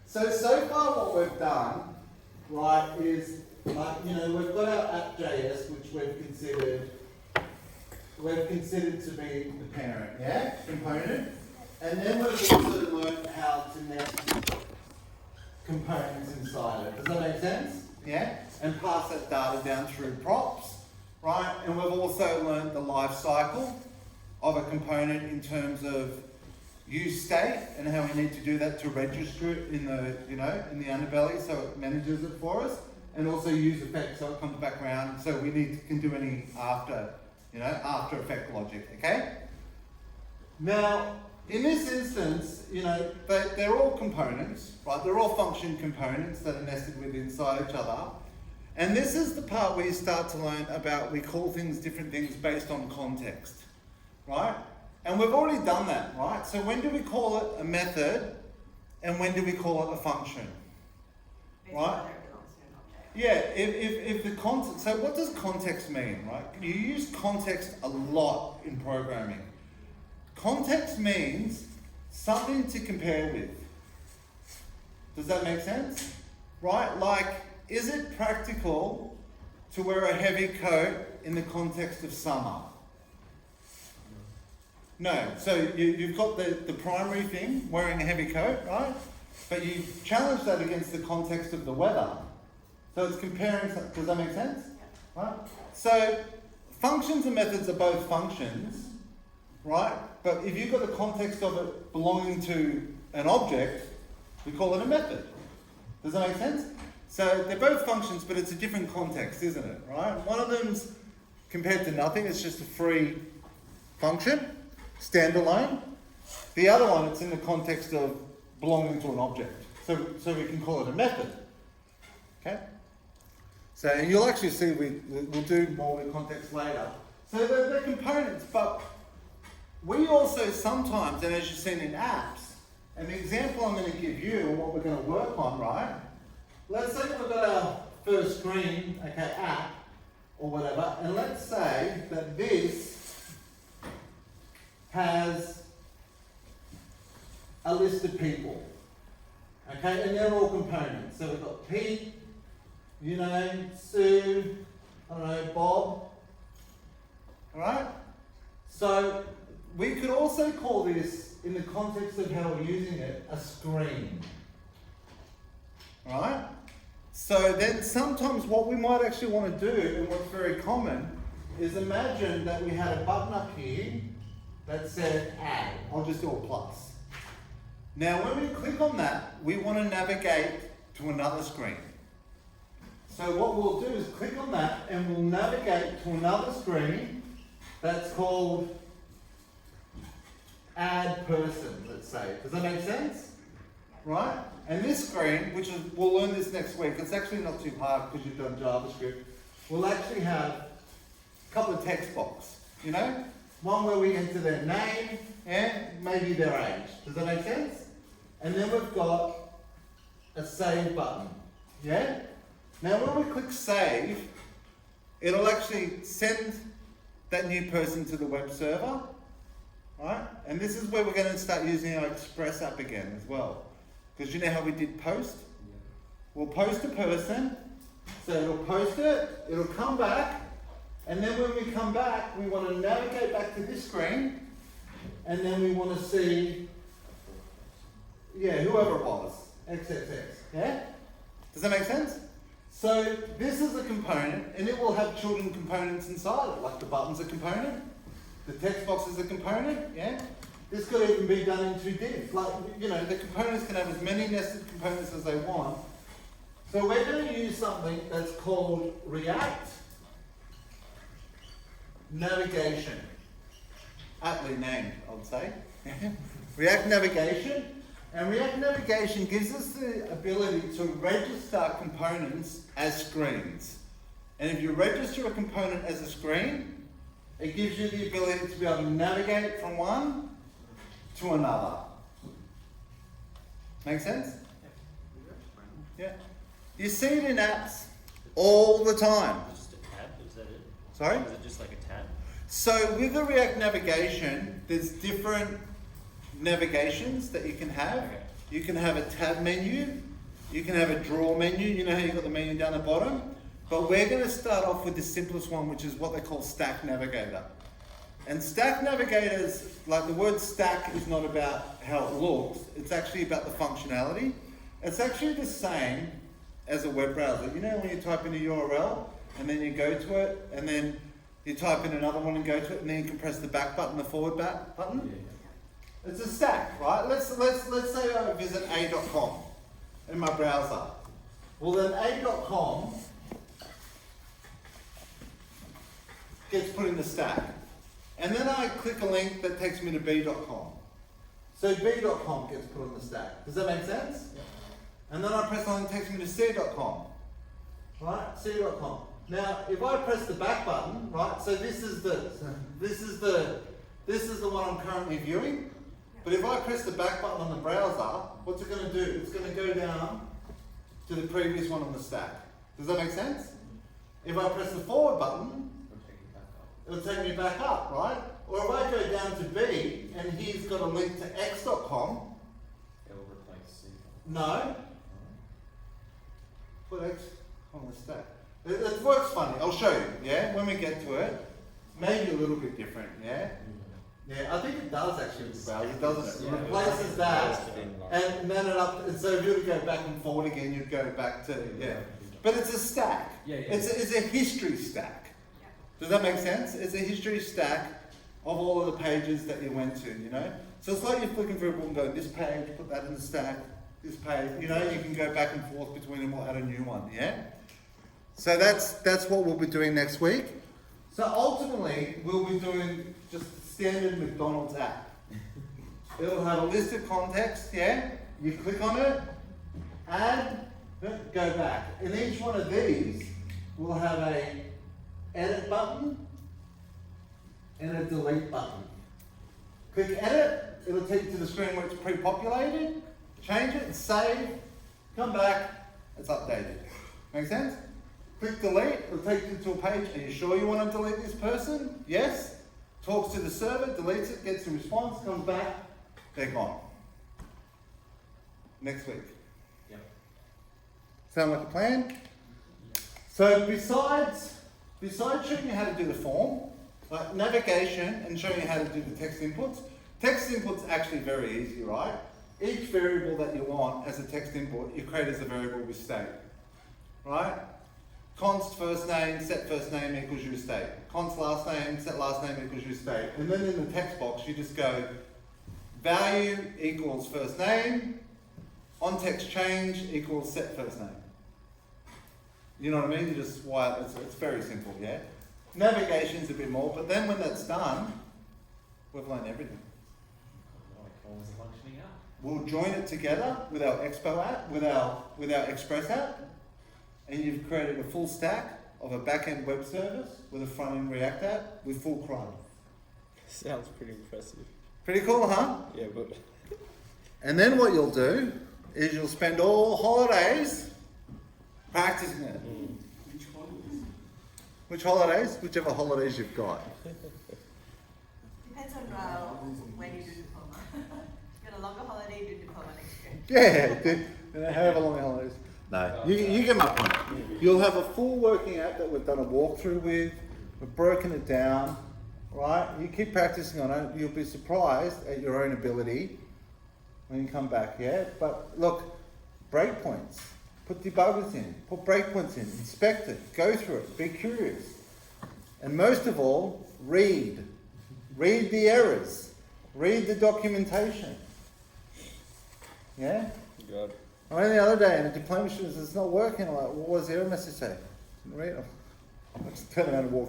So far what we've done, right, is like, you know, we've got our app.js, which we've considered to be the parent, yeah, component. And then we've also learned how to nest components inside it. Does that make sense? Yeah? And pass that data down through props, right? And we've also learned the life cycle of a component in terms of use state and how we need to do that to register it in the, you know, in the underbelly so it manages it for us, and also use effect so it comes back around so we can do any after effect logic, okay? Now, in this instance, you know, they're all components, right? They're all function components that are nested within inside each other. And this is the part where you start to learn about, we call things different things based on context, right? And we've already done that, right? So when do we call it a method and when do we call it a function? Right? Yeah, if the context, so what does context mean, right? You use context a lot in programming. Context means something to compare with. Does that make sense? Right? Like, is it practical to wear a heavy coat in the context of summer? No. So you've got the primary thing, wearing a heavy coat, right? But you challenge that against the context of the weather. So it's comparing, does that make sense? Right? So functions and methods are both functions, right? But if you've got the context of it belonging to an object, we call it a method. Does that make sense? So they're both functions, but it's a different context, isn't it? Right? One of them's compared to nothing, it's just a free function, standalone. The other one, it's in the context of belonging to an object. So we can call it a method. Okay? So you'll actually see we'll do more with context later. So they're components, but we also sometimes, and as you've seen in apps, and the example I'm going to give you and what we're going to work on, right? Let's say we've got our first screen, okay, app, or whatever, and let's say that this has a list of people, okay, and they're all components. So we've got Pete, you know, Sue, I don't know, Bob, all right? So we could also call this, in the context of how we're using it, a screen, right? So then sometimes what we might actually want to do, and what's very common, is imagine that we had a button up here that said add. I'll just do a plus. Now when we click on that, we want to navigate to another screen. So what we'll do is click on that and we'll navigate to another screen that's called add person, let's say. Does that make sense? Right? And this screen, which is, we'll learn this next week, it's actually not too hard because you've done JavaScript, we'll actually have a couple of text boxes, you know? One where we enter their name and maybe their age. Does that make sense? And then we've got a save button. Yeah? Now when we click save, it'll actually send that new person to the web server. Right? And this is where we're going to start using our Express app again as well. Because you know how we did post? We'll post a person, so it'll post it, it'll come back, and then when we come back, we want to navigate back to this screen, and then we want to see, yeah, whoever it was, XXX, yeah? Does that make sense? So this is a component, and it will have children components inside it, like the button's a component, the text box is a component, yeah? This could even be done in 2 divs. Like, you know, the components can have as many nested components as they want. So we're going to use something that's called React Navigation. Aptly named, I would say. React Navigation. And React Navigation gives us the ability to register components as screens. And if you register a component as a screen, it gives you the ability to be able to navigate from one to another. Make sense? Yeah. You see it in apps all the time. Just a tab, is that it? Sorry? Is it just like a tab? So with the React navigation, there's different navigations that you can have. Okay. you can have a tab menu, you can have a drawer menu, you know how you've got the menu down the bottom? But we're going to start off with the simplest one, which is what they call Stack Navigator. And Stack Navigators, like the word stack is not about how it looks, it's actually about the functionality. It's actually the same as a web browser. You know when you type in a URL and then you go to it and then you type in another one and go to it and then you can press the back button, the forward back button? Yeah. It's a stack, right? Let's say I visit a.com in my browser. Well then a.com gets put in the stack. And then I click a link that takes me to b.com. So b.com gets put on the stack. Does that make sense? Yeah. And then I press on and it takes me to c.com. Right? c.com. Now, if I press the back button, right? So this is the one I'm currently viewing. But if I press the back button on the browser, what's it going to do? It's going to go down to the previous one on the stack. Does that make sense? If I press the forward button, it'll take me back up, right? Or if I go down to B and he's got a link to x.com, It'll replace C. no. Put X on the stack. It works funny. I'll show you, yeah? When we get to it, maybe a little bit different, yeah? Yeah, I think it does actually with the browser, doesn't it? It replaces that and then it up, and so if you were to go back and forward again, you'd go back to, yeah. But it's a stack. It's a history stack. Does that make sense? It's a history stack of all of the pages that you went to, you know? So it's like you're flicking through a book and going, this page, put that in the stack, this page, you know, you can go back and forth between them or add a new one, yeah? So that's what we'll be doing next week. So ultimately, we'll be doing just standard McDonald's app. It'll have a list of context, yeah? You click on it, add, go back. And each one of these will have a edit button and a delete button. Click edit, it'll take you to the screen where it's pre-populated, change it, save, come back, it's updated. Make sense? Click delete, it'll take you to a page, are you sure you want to delete this person? Yes. Talks to the server, deletes it, gets a response, comes back, they're gone. Next week. Yep. Sound like a plan? Yep. So besides showing you how to do the form, like navigation and showing you how to do the text input's actually very easy, right? Each variable that you want as a text input, you create as a variable with state, right? Const first name, set first name equals your state. Const last name, set last name equals your state. And then in the text box, you just go value equals first name, on text change equals set first name. You know what I mean? You just wire, it's very simple, yeah? Navigation's a bit more, but then when that's done, we've learned everything. We'll join it together with our Expo app, with our Express app, and you've created a full stack of a back-end web service with a front-end React app with full CRUD. Sounds pretty impressive. Pretty cool, huh? Yeah, but... And then what you'll do is you'll spend all holidays practicing it. Which holidays? Whichever holidays you've got. Depends on when you do diploma. If you got a longer holiday, you do diploma next year. Yeah, however long the holidays. No, you get my point. You'll have a full working app that we've done a walkthrough with. We've broken it down, right? You keep practicing on it. You'll be surprised at your own ability when you come back, yeah? But look, breakpoints. Put debuggers in. Put breakpoints in. Inspect it. Go through it. Be curious. And most of all, read. Read the errors. Read the documentation. Yeah? God. I went the other day and the diploma student says, it's not working. I'm like, well, what does the error message say? Read it. I just turn around and walk